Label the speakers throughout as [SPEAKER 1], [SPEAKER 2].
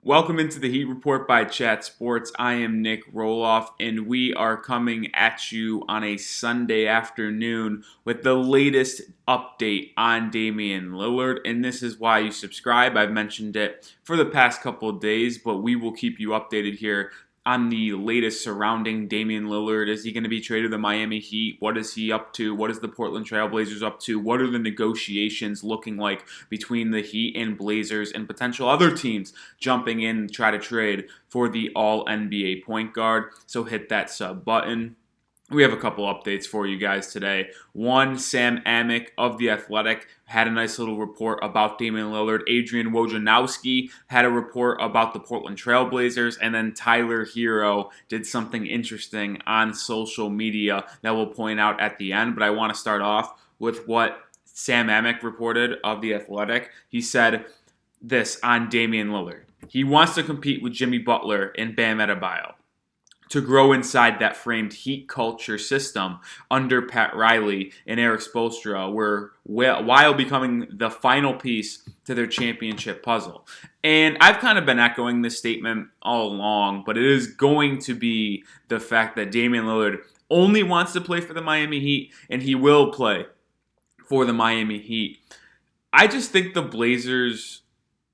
[SPEAKER 1] Welcome into the Heat Report by Chat Sports. I am Nick Roloff, and we are coming at you on a Sunday afternoon with the latest update on Damian Lillard. And this is why you subscribe. I've mentioned it for the past couple of days, but we will keep you updated here on the latest surrounding Damian Lillard. Is he going to be traded to the Miami Heat? What is he up to? What is the Portland Trail Blazers up to? What are the negotiations looking like between the Heat and Blazers and potential other teams jumping in to try to trade for the All-NBA point guard? So hit that sub button. We have a couple updates for you guys today. One, Sam Amick of The Athletic had a nice little report about Damian Lillard. Adrian Wojnarowski had a report about the Portland Trail Blazers. And then Tyler Hero did something interesting on social media that we'll point out at the end. But I want to start off with what Sam Amick reported of The Athletic. He said this on Damian Lillard. He wants to compete with Jimmy Butler and Bam Adebayo, to grow inside that framed Heat culture system under Pat Riley and Eric Spoelstra, while becoming the final piece to their championship puzzle. And I've kind of been echoing this statement all along, but it is going to be the fact that Damian Lillard only wants to play for the Miami Heat, and he will play for the Miami Heat. I just think the Blazers,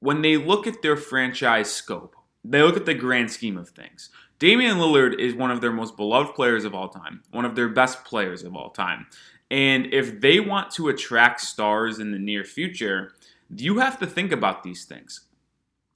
[SPEAKER 1] when they look at their franchise scope, they look at the grand scheme of things. Damian Lillard is one of their most beloved players of all time, one of their best players of all time. And if they want to attract stars in the near future, you have to think about these things.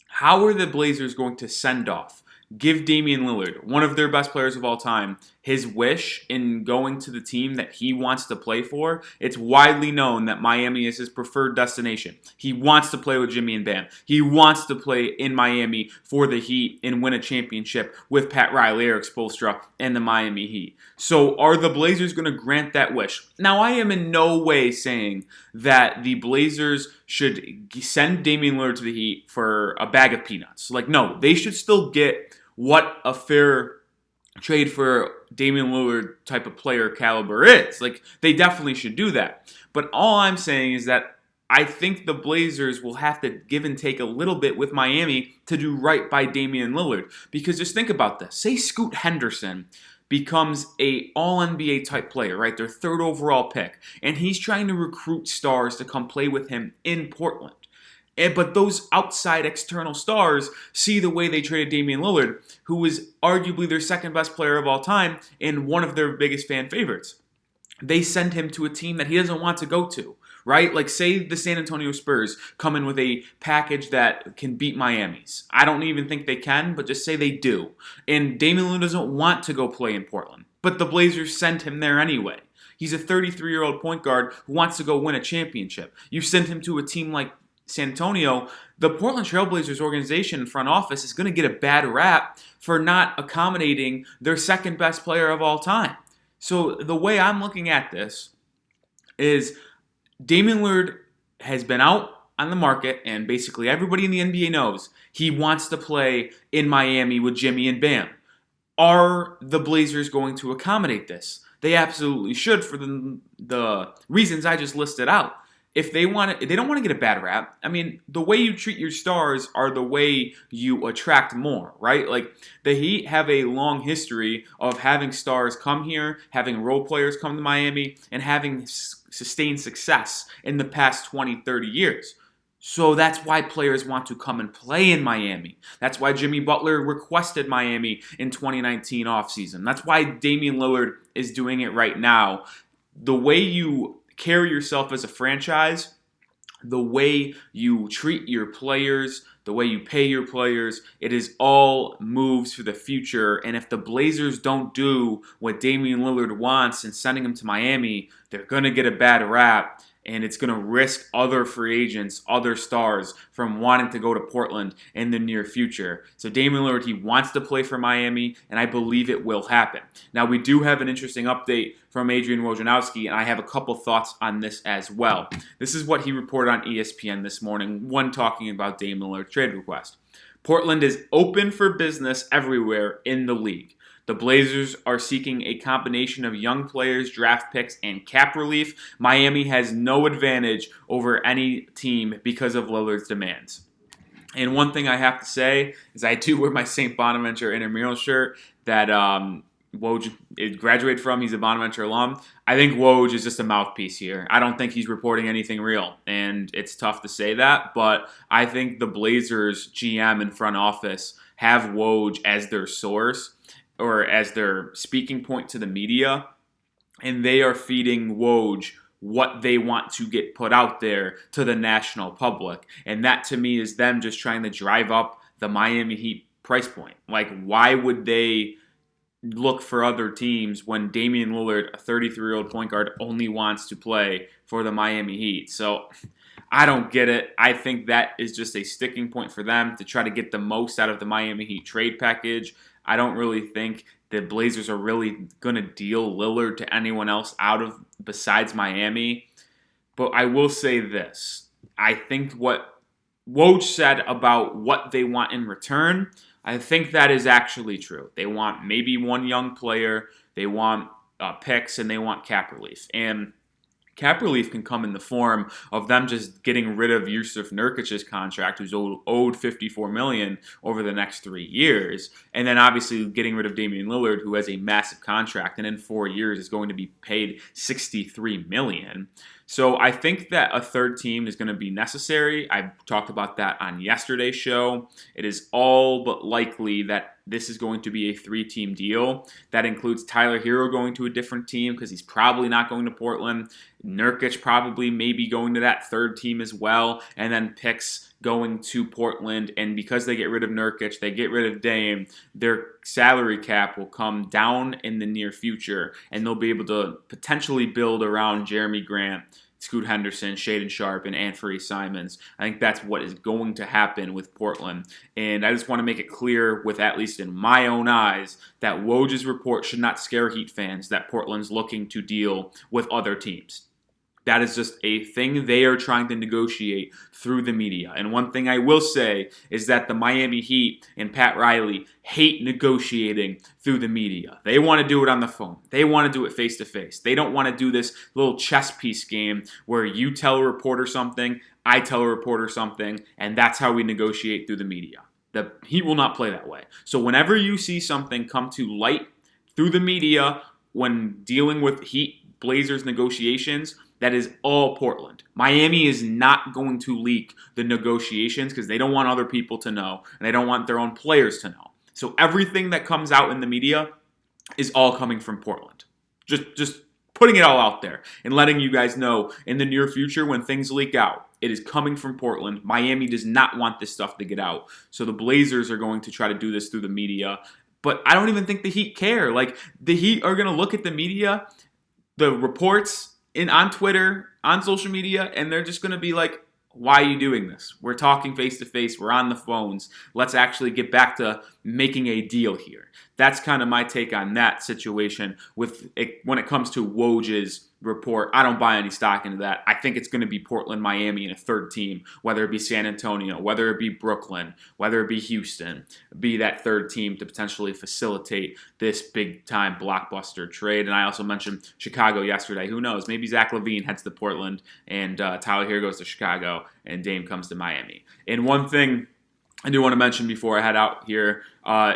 [SPEAKER 1] How are the Blazers going to send off, give Damian Lillard, one of their best players of all time, his wish in going to the team that he wants to play for? It's widely known that Miami is his preferred destination. He wants to play with Jimmy and Bam. He wants to play in Miami for the Heat and win a championship with Pat Riley, Eric Spoelstra, and the Miami Heat. So are the Blazers going to grant that wish? Now, I am in no way saying that the Blazers should send Damian Lillard to the Heat for a bag of peanuts. No, they should still get what a fair trade for Damian Lillard type of player caliber is. They definitely should do that. But all I'm saying is that I think the Blazers will have to give and take a little bit with Miami to do right by Damian Lillard. Because just think about this. Say Scoot Henderson becomes a All-NBA type player, right? Their third overall pick. And he's trying to recruit stars to come play with him in Portland. But those outside external stars see the way they traded Damian Lillard, who was arguably their second best player of all time and one of their biggest fan favorites. They send him to a team that he doesn't want to go to, right? Say the San Antonio Spurs come in with a package that can beat Miami's. I don't even think they can, but just say they do. And Damian Lillard doesn't want to go play in Portland, but the Blazers sent him there anyway. He's a 33-year-old point guard who wants to go win a championship. You send him to a team like San Antonio, the Portland Trail Blazers organization and front office is going to get a bad rap for not accommodating their second best player of all time. So the way I'm looking at this is Damian Lillard has been out on the market, and basically everybody in the NBA knows he wants to play in Miami with Jimmy and Bam. Are the Blazers going to accommodate this? They absolutely should, for the reasons I just listed out. If they don't want to get a bad rap. I mean, the way you treat your stars are the way you attract more, right? The Heat have a long history of having stars come here, having role players come to Miami, and having sustained success in the past 20, 30 years. So that's why players want to come and play in Miami. That's why Jimmy Butler requested Miami in 2019 offseason. That's why Damian Lillard is doing it right now. The way you carry yourself as a franchise, the way you treat your players, the way you pay your players, it is all moves for the future. And if the Blazers don't do what Damian Lillard wants and sending him to Miami, they're going to get a bad rap. And it's going to risk other free agents, other stars from wanting to go to Portland in the near future. So Damian Lillard, he wants to play for Miami, and I believe it will happen. Now, we do have an interesting update from Adrian Wojnarowski, and I have a couple thoughts on this as well. This is what he reported on ESPN this morning, one talking about Damian Lillard's trade request. Portland is open for business everywhere in the league. The Blazers are seeking a combination of young players, draft picks, and cap relief. Miami has no advantage over any team because of Lillard's demands. And one thing I have to say is I do wear my St. Bonaventure intramural shirt that Woj graduated from. He's a Bonaventure alum. I think Woj is just a mouthpiece here. I don't think he's reporting anything real, and it's tough to say that, but I think the Blazers GM and front office have Woj as their source or as their speaking point to the media, and they are feeding Woj what they want to get put out there to the national public. And that to me is them just trying to drive up the Miami Heat price point. Like, why would they look for other teams when Damian Lillard, a 33-year-old point guard, only wants to play for the Miami Heat? So I don't get it. I think that is just a sticking point for them to try to get the most out of the Miami Heat trade package. I don't really think the Blazers are really going to deal Lillard to anyone else out of besides Miami. But I will say this. I think what Woj said about what they want in return, I think that is actually true. They want maybe one young player, they want picks, and they want cap relief. And cap relief can come in the form of them just getting rid of Yusuf Nurkic's contract, who's owed $54 million over the next 3 years, and then obviously getting rid of Damian Lillard, who has a massive contract, and in 4 years is going to be paid $63 million. So I think that a third team is going to be necessary. I talked about that on yesterday's show. It is all but likely that this is going to be a 3-team deal. That includes Tyler Hero going to a different team because he's probably not going to Portland. Nurkic probably maybe going to that third team as well. And then picks going to Portland. And because they get rid of Nurkic, they get rid of Dame, their salary cap will come down in the near future. And they'll be able to potentially build around Jeremy Grant, Scoot Henderson, Shaedon Sharpe, and Anthony Simons. I think that's what is going to happen with Portland. And I just want to make it clear, with at least in my own eyes, that Woj's report should not scare Heat fans that Portland's looking to deal with other teams. That is just a thing they are trying to negotiate through the media. And one thing I will say is that the Miami Heat and Pat Riley hate negotiating through the media. They want to do it on the phone. They want to do it face-to-face. They don't want to do this little chess piece game where you tell a reporter something, I tell a reporter something, and that's how we negotiate through the media. The Heat will not play that way. So whenever you see something come to light through the media when dealing with Heat Blazers negotiations, that is all Portland. Miami is not going to leak the negotiations because they don't want other people to know, and they don't want their own players to know. So everything that comes out in the media is all coming from Portland. Just putting it all out there and letting you guys know in the near future when things leak out, it is coming from Portland. Miami does not want this stuff to get out. So the Blazers are going to try to do this through the media. But I don't even think the Heat care. Like, the Heat are going to look at the media, the reports, on Twitter, on social media, and they're just going to be like, why are you doing this? We're talking face-to-face. We're on the phones. Let's actually get back to making a deal here. That's kind of my take on that situation with it, when it comes to Woj's report. I don't buy any stock into that. I think it's going to be Portland, Miami, and a third team, whether it be San Antonio, whether it be Brooklyn, whether it be Houston, be that third team to potentially facilitate this big-time blockbuster trade. And I also mentioned Chicago yesterday. Who knows? Maybe Zach LaVine heads to Portland, and Tyler Hero goes to Chicago, and Dame comes to Miami. And one thing I do want to mention before I head out here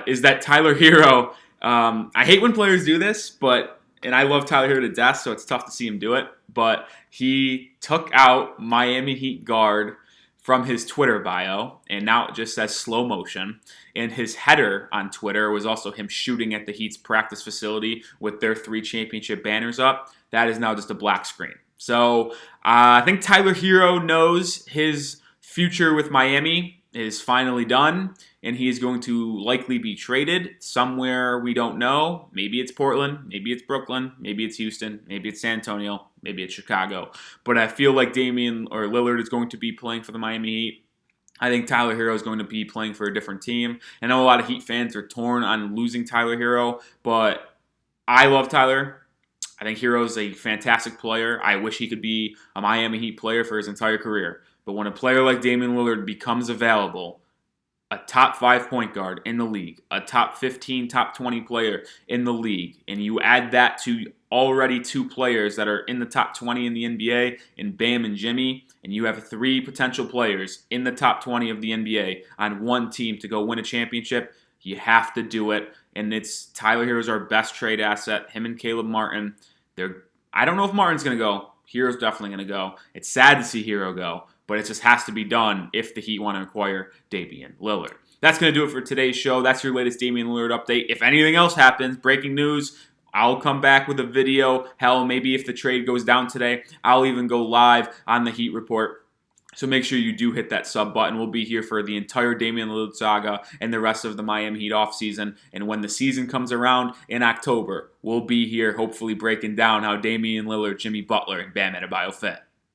[SPEAKER 1] is that Tyler Hero, I hate when players do this, and I love Tyler Hero to death, so it's tough to see him do it, but he took out Miami Heat guard from his Twitter bio, and now it just says slow motion. And his header on Twitter was also him shooting at the Heat's practice facility with their 3 championship banners up. That is now just a black screen. So I think Tyler Hero knows his future with Miami is finally done, and he is going to likely be traded somewhere we don't know. Maybe it's Portland, maybe it's Brooklyn, maybe it's Houston, maybe it's San Antonio, maybe it's Chicago. But I feel like Damian or Lillard is going to be playing for the Miami Heat. I think Tyler Hero is going to be playing for a different team. I know a lot of Heat fans are torn on losing Tyler Hero, but I love Tyler. I think Hero's a fantastic player. I wish he could be a Miami Heat player for his entire career. But when a player like Damian Lillard becomes available, a top 5 point guard in the league, a top 15, top 20 player in the league, and you add that to already 2 players that are in the top 20 in the NBA, in Bam and Jimmy, and you have 3 potential players in the top 20 of the NBA on one team to go win a championship, you have to do it. And it's Tyler Hero's our best trade asset. Him and Caleb Martin. I don't know if Martin's going to go. Hero's definitely going to go. It's sad to see Hero go, but it just has to be done if the Heat want to acquire Damian Lillard. That's going to do it for today's show. That's your latest Damian Lillard update. If anything else happens, breaking news, I'll come back with a video. Hell, maybe if the trade goes down today, I'll even go live on the Heat Report. So make sure you do hit that sub button. We'll be here for the entire Damian Lillard saga and the rest of the Miami Heat offseason. And when the season comes around in October, we'll be here hopefully breaking down how Damian Lillard, Jimmy Butler, and Bam Adebayo fit.